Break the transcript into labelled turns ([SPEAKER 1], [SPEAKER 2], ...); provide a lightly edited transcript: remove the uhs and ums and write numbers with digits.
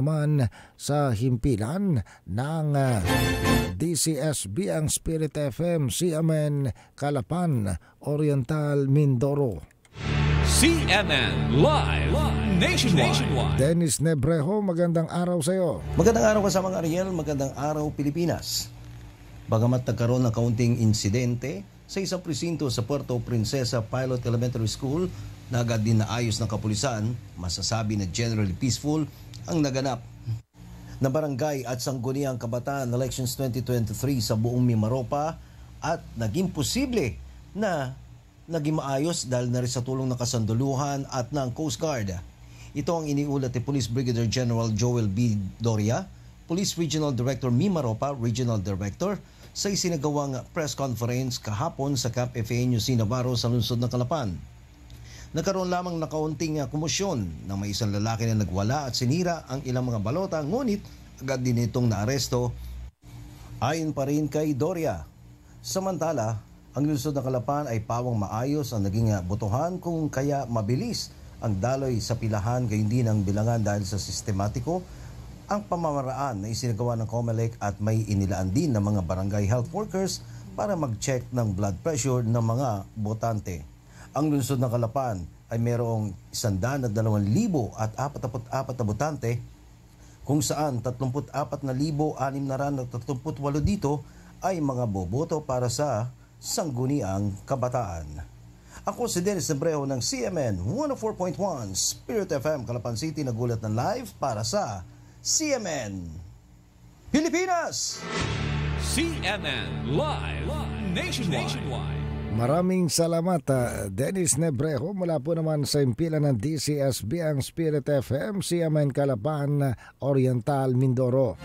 [SPEAKER 1] naman sa himpilan ng DCSB ang Spirit FM, CMN Calapan, Oriental, Mindoro.
[SPEAKER 2] CMN Live Nationwide.
[SPEAKER 1] Dennis Nebrejo, magandang araw sa iyo.
[SPEAKER 3] Magandang araw kasamang Ariel, magandang araw Pilipinas. Bagamat nagkaroon ng kaunting insidente sa isang presinto sa Puerto Princesa Pilot Elementary School na agad din naayos ng kapulisan, masasabi na generally peaceful ang naganap na barangay at sangguniang kabataan elections 2023 sa buong Mimaropa at naging posible na naging maayos dahil na rin sa tulong ng kasanduluhan at ng Coast Guard. Ito ang iniulat ni Police Brigadier General Joel B. Doria, Police Regional Director Mimaropa, Regional Director, sa isinagawang press conference kahapon sa Camp FAA C. Navarro sa lungsod ng Calapan. Nagkaroon lamang na kaunting komosyon na may isang lalaki na nagwala at sinira ang ilang mga balota, ngunit agad din itong naaresto ayon pa rin kay Doria. Samantala, ang lungsod ng Calapan ay pawang maayos ang naging botohan kung kaya mabilis ang daloy sa pilahan gayon din ang bilangan dahil sa sistematiko ang pamamaraan na isinagawa ng COMELEC at may inilaan din ng mga barangay health workers para mag-check ng blood pressure ng mga botante. Ang lungsod ng Calapan ay mayroong 102,044 na botante kung saan 34,638 dito ay mga boboto para sa sangguniang kabataan. Ako si Dennis Nebrejo ng CMN 104.1 Spirit FM Calapan City, nagulat ng live para sa CMN Pilipinas.
[SPEAKER 2] CMN Live Nationwide.
[SPEAKER 1] Maraming salamat, Dennis Nebrejo. Mula po naman sa himpilan ng DCSB ang Spirit FM, CMN Calapan, Oriental, Mindoro.